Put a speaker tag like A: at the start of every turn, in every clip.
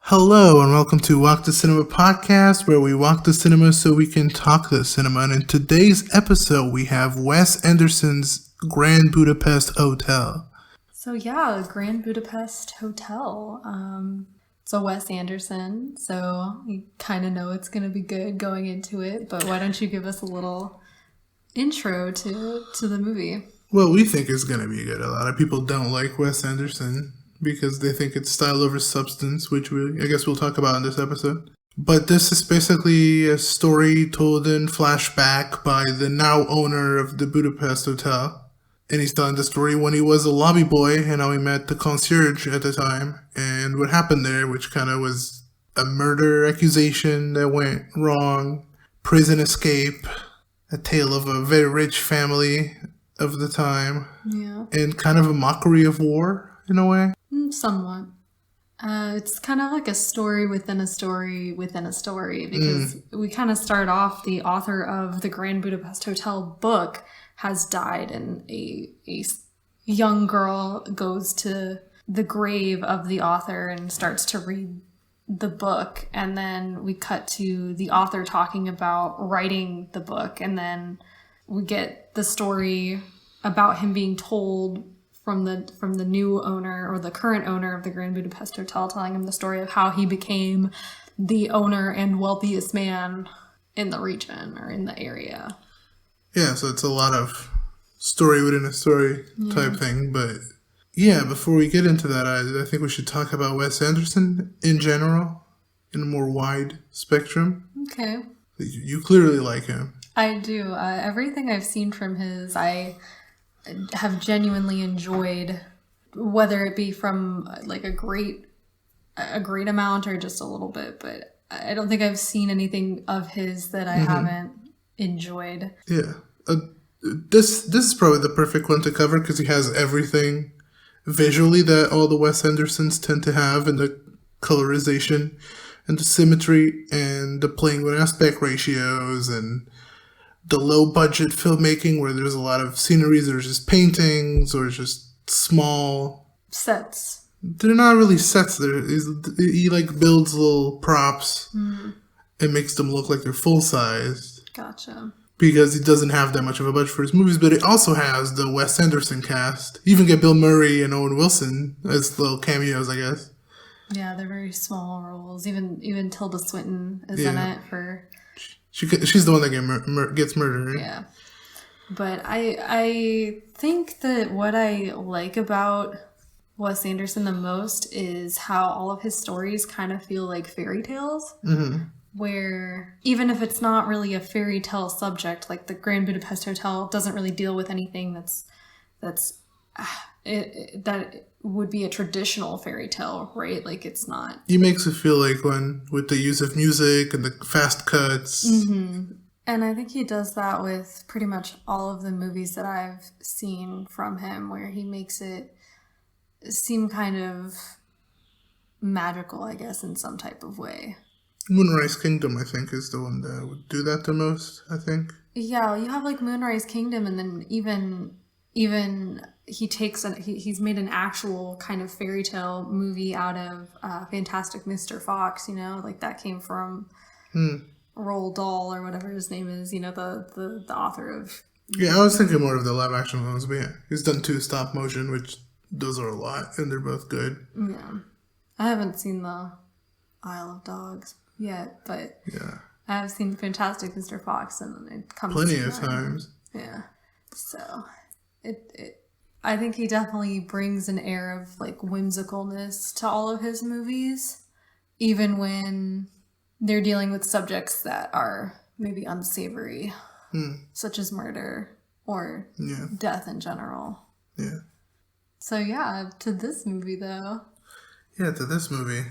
A: Hello and welcome to Walk the Cinema podcast, where we walk the cinema so we can talk the cinema. And in today's episode, we have Wes Anderson's Grand Budapest Hotel.
B: Grand Budapest Hotel. It's a Wes Anderson, so you kind of know it's going to be good going into it. But why don't you give us a little intro to the movie?
A: Well, we think it's going to be good. A lot of people don't like Wes Anderson because they think it's style over substance, which I guess we'll talk about in this episode. But this is basically a story told in flashback by the now owner of the Budapest Hotel. And he's telling the story when he was a lobby boy and how he met the concierge at the time and what happened there, which kind of was a murder accusation that went wrong, prison escape, a tale of a very rich family of the time, and kind of a mockery of war in a way.
B: Somewhat. It's kind of like a story within a story within a story, because we kind of start off, the author of the Grand Budapest Hotel book has died, and a young girl goes to the grave of the author and starts to read the book. And then we cut to the author talking about writing the book. And then we get the story about him being told from the new owner, or the current owner of the Grand Budapest Hotel, telling him the story of how he became the owner and wealthiest man in the region or in the area.
A: Yeah, so it's a lot of story within a story type thing. But yeah, before we get into that, I think we should talk about Wes Anderson in general, in a more wide spectrum.
B: Okay.
A: You clearly like him.
B: I do. Everything I've seen from his, I have genuinely enjoyed, whether it be from like a great amount or just a little bit. But I don't think I've seen anything of his that I haven't enjoyed.
A: Yeah. This is probably the perfect one to cover because he has everything visually that all the Wes Andersons tend to have, and the colorization and the symmetry and the playing with aspect ratios and the low budget filmmaking where there's a lot of sceneries or just paintings or just small
B: sets.
A: They're not really sets. He like builds little props and makes them look like they're full size.
B: Gotcha.
A: Because he doesn't have that much of a budget for his movies, but it also has the Wes Anderson cast. You even get Bill Murray and Owen Wilson as little cameos, I guess.
B: Yeah, they're very small roles. Even Tilda Swinton is in it for.
A: She's the one that gets murdered.
B: Yeah, but I think that what I like about Wes Anderson the most is how all of his stories kind of feel like fairy tales. Where even if it's not really a fairy tale subject, like the Grand Budapest Hotel doesn't really deal with anything that would be a traditional fairy tale, right? Like it's not.
A: He makes it feel like one with the use of music and the fast cuts.
B: And I think he does that with pretty much all of the movies that I've seen from him, where he makes it seem kind of magical, I guess, in some type of way.
A: Moonrise Kingdom, I think, is the one that would do that the most, I think.
B: Yeah, you have like Moonrise Kingdom, and then even he's made an actual kind of fairy tale movie out of Fantastic Mr. Fox, like that came from Roald Dahl or whatever his name is, the author of.
A: Yeah, I was thinking more of the live action ones, but yeah, he's done 2 stop motion, which those are a lot, and they're both good.
B: Yeah, I haven't seen the Isle of Dogs yet, but
A: yeah,
B: I have seen Fantastic Mr. Fox, and it comes
A: plenty of times.
B: Yeah, so I think he definitely brings an air of like whimsicalness to all of his movies, even when they're dealing with subjects that are maybe unsavory, such as murder or death in general.
A: Yeah.
B: So yeah, to this movie though.
A: Yeah, to this movie.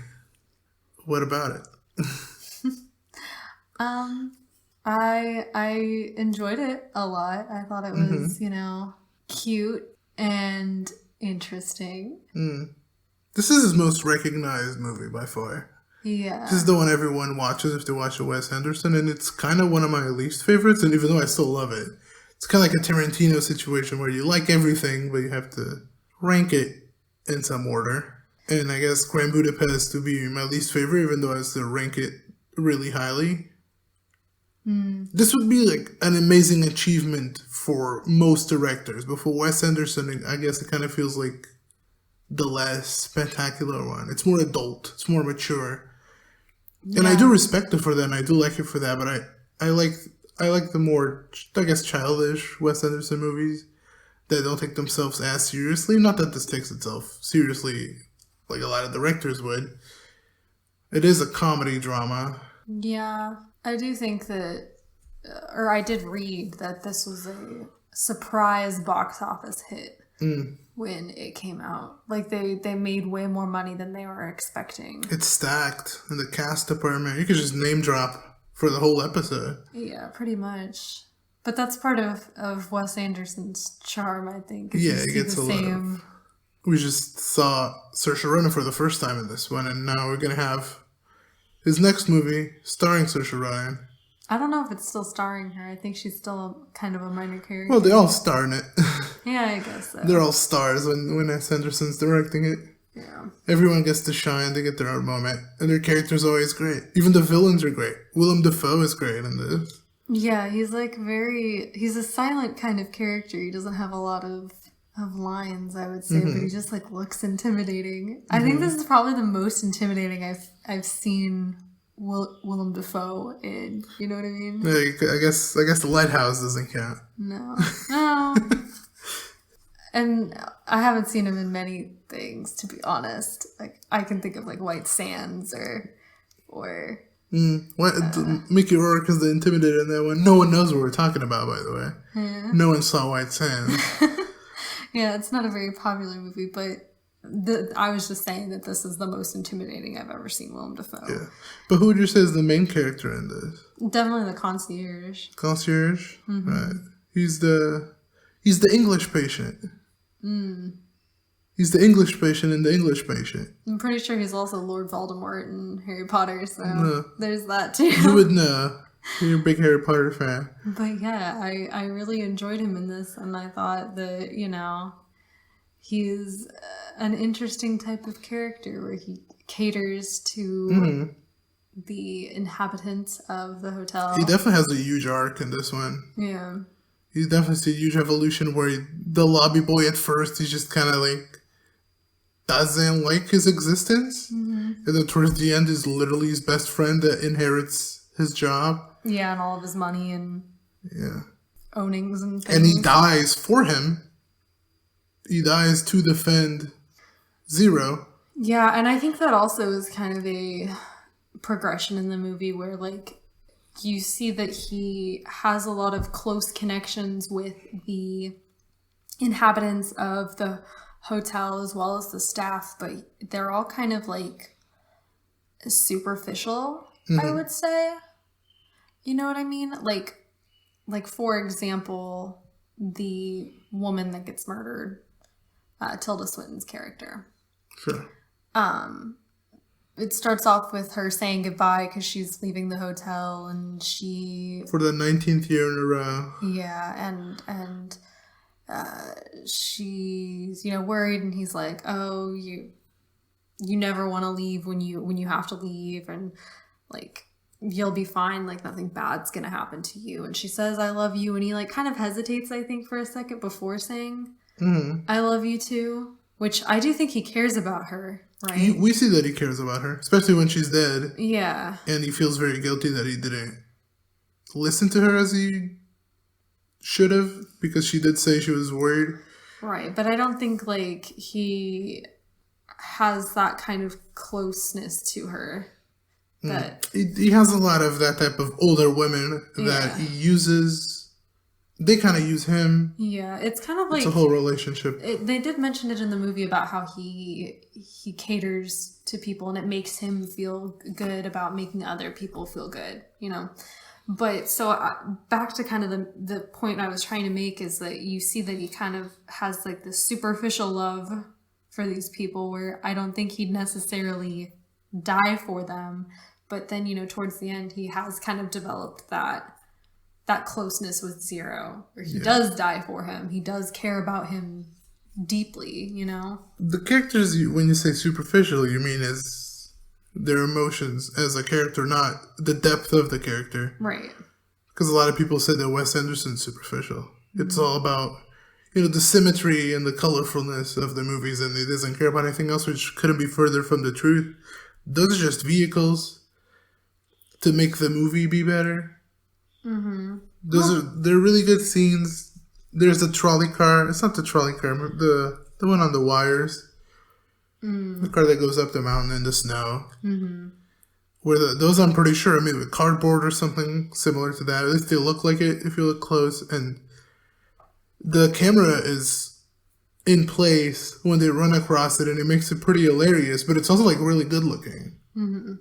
A: What about it?
B: I enjoyed it a lot. I thought it was, cute and interesting.
A: This is his most recognized movie by far.
B: Yeah.
A: This is the one everyone watches if they watch a Wes Anderson, and it's kind of one of my least favorites, and even though I still love it, it's kind of like a Tarantino situation where you like everything, but you have to rank it in some order. And I guess Grand Budapest would be my least favorite, even though I still rank it really highly. This would be like an amazing achievement for most directors, but for Wes Anderson, I guess it kind of feels like the less spectacular one. It's more adult. It's more mature. Yeah. And I do respect it for that, and I do like it for that, but I like the more, I guess, childish Wes Anderson movies that don't take themselves as seriously. Not that this takes itself seriously like a lot of directors would. It is a comedy drama.
B: Yeah, I do think that, or I did read that this was a surprise box office hit when it came out. Like, they made way more money than they were expecting.
A: It's stacked in the cast department. You could just name drop for the whole episode.
B: Yeah, pretty much. But that's part of Wes Anderson's charm, I think.
A: Yeah, it gets a lot. We just saw Saoirse Ronan for the first time in this one, and now we're going to have his next movie starring Saoirse Ronan.
B: I don't know if it's still starring her. I think she's still kind of a minor character.
A: Well, they all star in it.
B: Yeah, I guess so.
A: They're all stars when Wes Anderson's directing it.
B: Yeah.
A: Everyone gets to shine. They get their own moment. And their character's always great. Even the villains are great. Willem Dafoe is great in this.
B: Yeah, he's like he's a silent kind of character. He doesn't have a lot of lines, I would say, but he just like looks intimidating. I think this is probably the most intimidating I've seen Willem Dafoe in. You know what I mean?
A: Like, I guess the Lighthouse doesn't count.
B: No. And I haven't seen him in many things, to be honest. Like, I can think of like White Sands or
A: Mickey Rourke is the Intimidator in that one. No one knows what we're talking about, by the way.
B: Yeah.
A: No one saw White Sands.
B: Yeah, it's not a very popular movie, but I was just saying that this is the most intimidating I've ever seen Willem Dafoe.
A: Yeah. But who would you say is the main character in this?
B: Definitely the concierge.
A: Concierge? Mm-hmm. Right. He's the English patient. He's the English patient and the English patient.
B: I'm pretty sure he's also Lord Voldemort in Harry Potter, so there's that too.
A: You would know. You're a big Harry Potter fan.
B: But yeah, I really enjoyed him in this, and I thought that, he's an interesting type of character where he caters to the inhabitants of the hotel.
A: He definitely has a huge arc in this one.
B: Yeah.
A: He definitely sees a huge evolution where the lobby boy at first, he's just kind of like doesn't like his existence. And then towards the end is literally his best friend that inherits his job.
B: Yeah, and all of his money and ownings and things.
A: And he dies for him. He dies to defend Zero.
B: Yeah, and I think that also is kind of a progression in the movie where, like, you see that he has a lot of close connections with the inhabitants of the hotel as well as the staff, but they're all kind of, like, superficial, I would say. You know what I mean? Like for example, the woman that gets murdered, Tilda Swinton's character.
A: Sure.
B: It starts off with her saying goodbye because she's leaving the hotel, and for
A: the 19th year in a row.
B: Yeah, and she's worried, and he's like, "Oh, you never want to leave when you have to leave, and like you'll be fine. Like nothing bad's gonna happen to you." And she says, "I love you," and he like kind of hesitates, I think, for a second before saying, "I love you too," which I do think he cares about her. Right.
A: We see that he cares about her, especially when she's dead.
B: Yeah.
A: And he feels very guilty that he didn't listen to her as he should have, because she did say she was worried.
B: Right. But I don't think, like, he has that kind of closeness to her. That
A: He has a lot of that type of older women that he uses. They kind of use him.
B: Yeah, it's kind of like...
A: It's a whole relationship.
B: They did mention it in the movie about how he caters to people, and it makes him feel good about making other people feel good, But so back to kind of the point I was trying to make is that you see that he kind of has like this superficial love for these people where I don't think he'd necessarily die for them. But then, towards the end, he has kind of developed that closeness with Zero, where he does die for him. He does care about him deeply, you know?
A: The characters, when you say superficial, you mean as their emotions as a character, not the depth of the character.
B: Right.
A: Because a lot of people say that Wes Anderson's superficial. Mm-hmm. It's all about, the symmetry and the colorfulness of the movies, and he doesn't care about anything else, which couldn't be further from the truth. Those are just vehicles to make the movie be better. Mm-hmm. They're really good scenes. There's the trolley car. It's not the trolley car, but the one on the wires. Mm. The car that goes up the mountain in the snow. Mm-hmm. Where those, I'm pretty sure, made with cardboard or something similar to that. At least they look like it if you look close. And the camera is in place when they run across it, and it makes it pretty hilarious. But it's also like really good looking. Mm-hmm.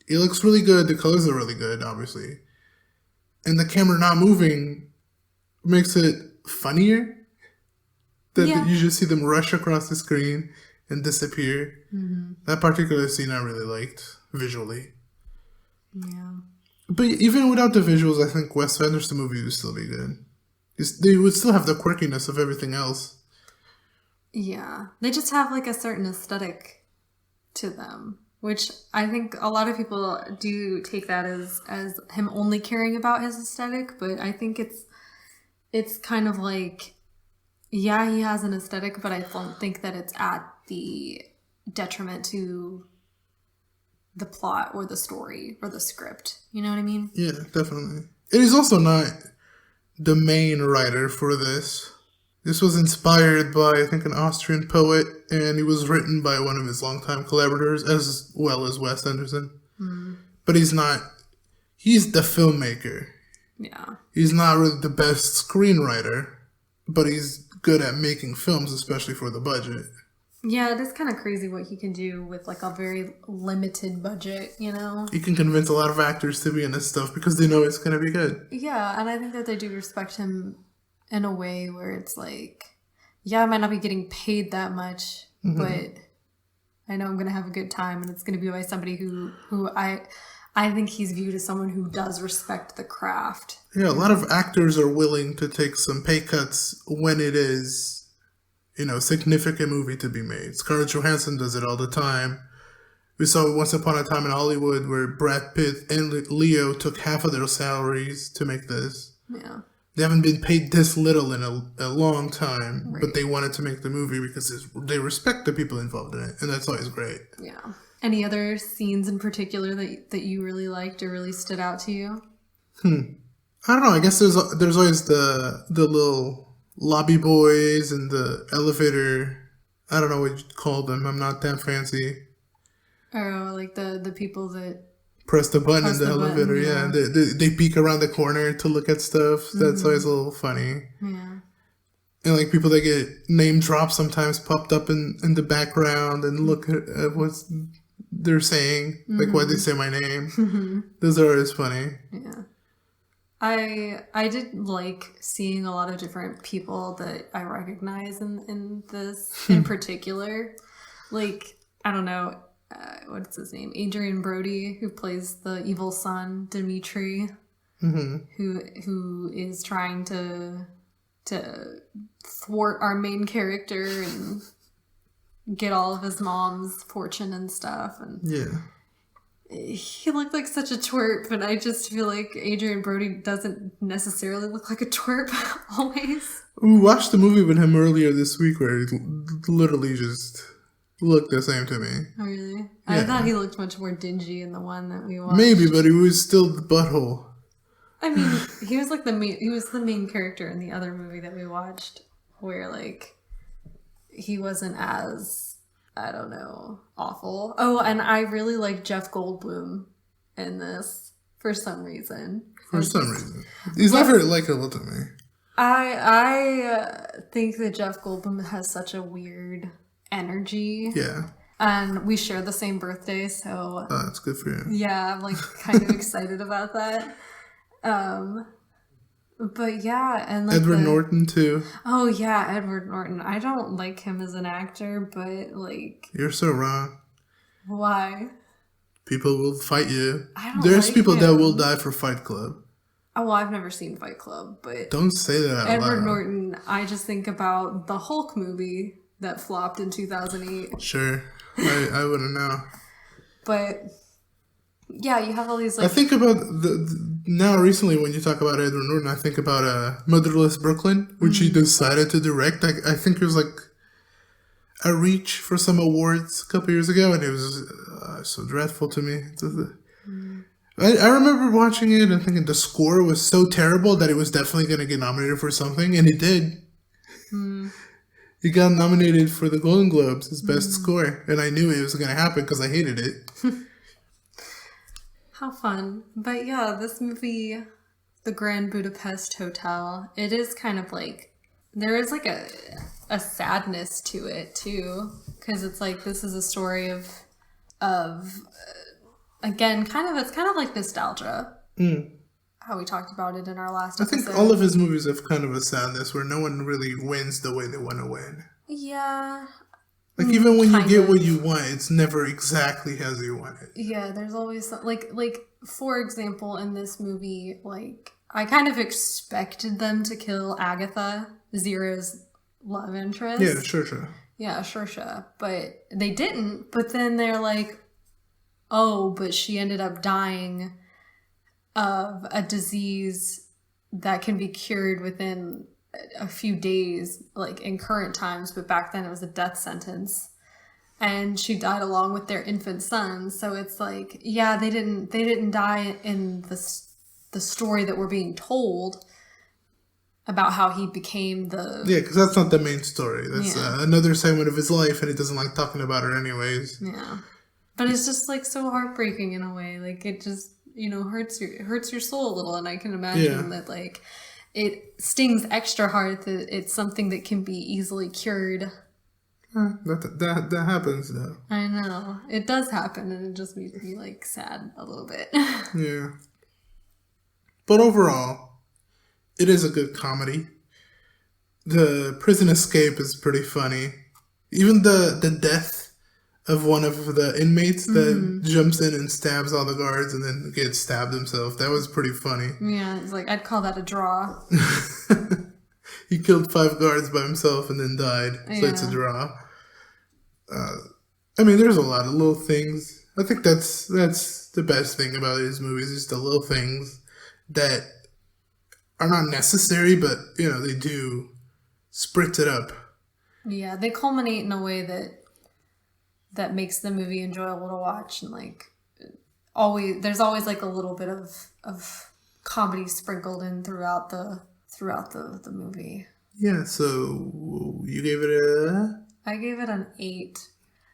A: It looks really good. The colors are really good, obviously. And the camera not moving makes it funnier. That you just see them rush across the screen and disappear. Mm-hmm. That particular scene I really liked visually.
B: Yeah.
A: But even without the visuals, I think Wes Anderson movie would still be good. They would still have the quirkiness of everything else.
B: Yeah. They just have like a certain aesthetic to them, which I think a lot of people do take that as him only caring about his aesthetic, but I think it's kind of like, yeah, he has an aesthetic, but I don't think that it's at the detriment to the plot or the story or the script. You know what I mean?
A: Yeah, definitely. It is also not the main writer for this. This was inspired by, I think, an Austrian poet, and it was written by one of his longtime collaborators, as well as Wes Anderson. Mm. But he's the filmmaker.
B: Yeah.
A: He's not really the best screenwriter, but he's good at making films, especially for the budget.
B: Yeah, it is kind of crazy what he can do with like a very limited budget, you know?
A: He can convince a lot of actors to be in this stuff because they know it's going to be good.
B: Yeah, and I think that they do respect him in a way where it's like, yeah, I might not be getting paid that much, mm-hmm. but I know I'm going to have a good time, and it's going to be by somebody who I think he's viewed as someone who does respect the craft.
A: Yeah, a lot of actors are willing to take some pay cuts when it is, a significant movie to be made. Scarlett Johansson does it all the time. We saw Once Upon a Time in Hollywood where Brad Pitt and Leo took half of their salaries to make this.
B: Yeah.
A: They haven't been paid this little in a long time, right. But they wanted to make the movie because they respect the people involved in it, and that's always great.
B: Yeah. Any other scenes in particular that you really liked or really stood out to you?
A: I don't know. I guess there's always the little lobby boys and the elevator. I don't know what you'd call them. I'm not that fancy.
B: Oh, like the people that
A: press the button in the elevator. Yeah, they peek around the corner to look at stuff. That's mm-hmm. always a little funny.
B: Yeah.
A: And like people that get name drops sometimes popped up in the background and look at what they're saying, mm-hmm. like why they say my name. Mm-hmm. Those are always funny.
B: Yeah. I did like seeing a lot of different people that I recognize in this in particular. Like, I don't know, what's his name? Adrian Brody, who plays the evil son, Dimitri, mm-hmm. who is trying to thwart our main character and get all of his mom's fortune and stuff. And
A: yeah.
B: He looked like such a twerp, and I just feel like Adrian Brody doesn't necessarily look like a twerp always.
A: We watched the movie with him earlier this week where he literally just looked the same to me.
B: Oh, really? Yeah. I thought he looked much more dingy in the one that we watched.
A: Maybe, but he was still the butthole.
B: I mean, he was like he was the main character in the other movie that we watched, where like he wasn't as, I don't know, awful. Oh, and I really like Jeff Goldblum in this for some reason.
A: He's not very likable to me.
B: I think that Jeff Goldblum has such a weird energy.
A: Yeah.
B: And we share the same birthday, so
A: that's good for you.
B: Yeah, I'm like kind of excited about that. But yeah, and like
A: Edward Norton too.
B: Oh yeah, Edward Norton. I don't like him as an actor, but like,
A: you're so wrong.
B: Why?
A: People will fight you.
B: There's
A: like people that will die for Fight Club.
B: Oh, well, I've never seen Fight Club, but
A: don't say that out
B: Edward
A: loud.
B: Norton. I just think about the Hulk movie that flopped in 2008.
A: Sure. I wouldn't know.
B: But yeah, you have all these like...
A: I think about now recently when you talk about Edward Norton, I think about Motherless Brooklyn, which he decided to direct. I think it was like a reach for some awards a couple years ago, and it was so dreadful to me. I remember watching it and thinking the score was so terrible that it was definitely going to get nominated for something, and it did. He got nominated for the Golden Globes as Best Score, and I knew it was going to happen because I hated it.
B: How fun. But yeah, this movie, The Grand Budapest Hotel, it is kind of like, there is like a sadness to it too, because it's like, this is a story of again, it's kind of like nostalgia. How we talked about it in our last episode.
A: I think all of his movies have kind of a sadness where no one really wins the way they want to win.
B: Yeah.
A: Like, even when you get what you want, it's never exactly as you want it.
B: Yeah, there's always like for example, in this movie, like, I kind of expected them to kill Agatha, Zero's love interest.
A: Yeah, sure.
B: Yeah, sure. But they didn't. But then they're like, oh, but she ended up dying of a disease that can be cured within a few days, like in current times, but back then it was a death sentence, and she died along with their infant son. So it's like, yeah, they didn't die in the story that we're being told about how he became the...
A: Yeah, because that's not the main story. That's another segment of his life, and he doesn't like talking about it anyways.
B: Yeah, but it's just like so heartbreaking in a way. Like, it just, hurts your soul a little, and I can imagine that, like, it stings extra hard that it's something that can be easily cured.
A: That happens, though.
B: I know. It does happen, and it just makes me, like, sad a little bit.
A: Yeah. But overall, it is a good comedy. The prison escape is pretty funny. Even the death of one of the inmates that jumps in and stabs all the guards and then gets stabbed himself. That was pretty funny.
B: Yeah, it's like, I'd call that a draw.
A: He killed 5 guards by himself and then died. So it's a draw. I mean, there's a lot of little things. I think that's the best thing about these movies, is the little things that are not necessary, but, they do spritz it up. Yeah,
B: they culminate in a way that makes the movie enjoyable to watch, and like there's always like a little bit of comedy sprinkled in throughout the movie. Yeah,
A: so you gave it
B: I gave it an 8.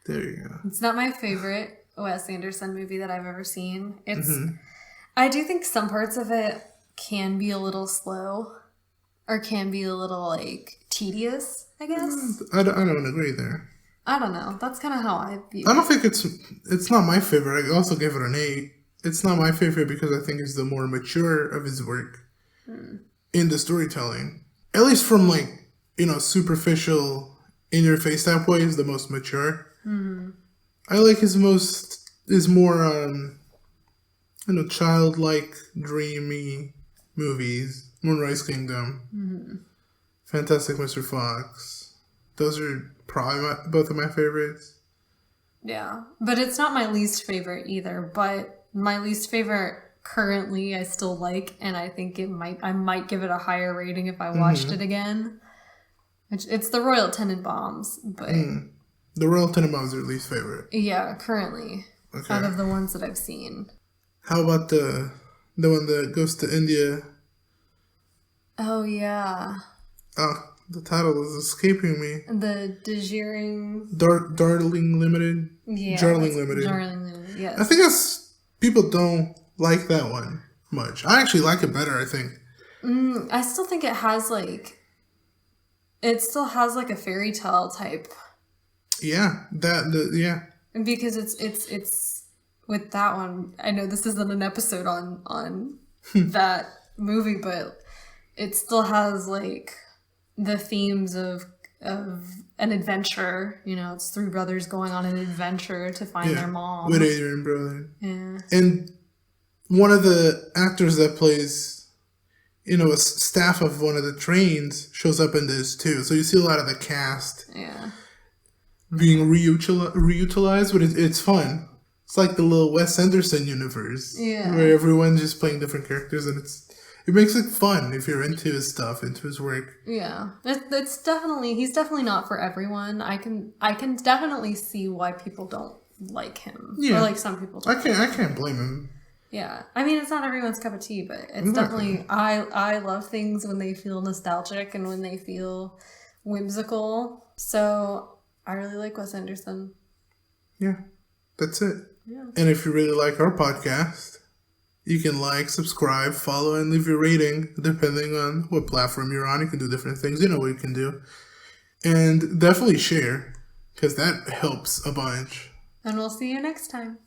A: There you go.
B: It's not my favorite Wes Anderson movie that I've ever seen. It's I do think some parts of it can be a little slow, or can be a little like tedious, I guess.
A: I don't agree there.
B: I don't know. That's kind of how I view
A: it. I don't think it's not my favorite. I also gave it an 8. It's not my favorite because I think it's the more mature of his work in the storytelling. At least from like, superficial, in-your-face type way, is the most mature. I like his more, childlike, dreamy movies. Moonrise Kingdom. Fantastic Mr. Fox. Those are probably both of my favorites.
B: Yeah, but it's not my least favorite either. But my least favorite currently I still like, and I think I might give it a higher rating if I watched it again. It's the Royal Tenenbaums, but
A: the Royal Tenenbaums are your least favorite.
B: Yeah, currently, out of the ones that I've seen.
A: How about the one that goes to India?
B: Oh yeah.
A: Oh, the title is escaping me.
B: The
A: Darling Limited?
B: Yeah.
A: Darling Limited.
B: Darling Limited, yes.
A: I think people don't like that one much. I actually like it better, I think.
B: I still think it has a fairy tale type.
A: Yeah. Yeah.
B: Because it's with that one, I know this isn't an episode on that movie, but it still has like the themes of an adventure. It's 3 brothers going on an adventure to find their mom.
A: With Adrian Brody.
B: Yeah.
A: And one of the actors that plays, a staff of one of the trains shows up in this too. So you see a lot of the cast.
B: Yeah.
A: being reutilized, but it's fun. It's like the little Wes Anderson universe, where everyone's just playing different characters, and it makes it fun if you're into his stuff, into his work.
B: Yeah, it's definitely he's definitely not for everyone. I can definitely see why people don't like him. Yeah, or like some people.
A: I can't blame him.
B: Yeah, I mean it's not everyone's cup of tea, but it's definitely I love things when they feel nostalgic and when they feel whimsical. So I really like Wes Anderson.
A: Yeah, that's it.
B: Yeah.
A: And if you really like our podcast, you can like, subscribe, follow, and leave your rating depending on what platform you're on. You can do different things. You know what you can do. And definitely share, because that helps a bunch.
B: And we'll see you next time.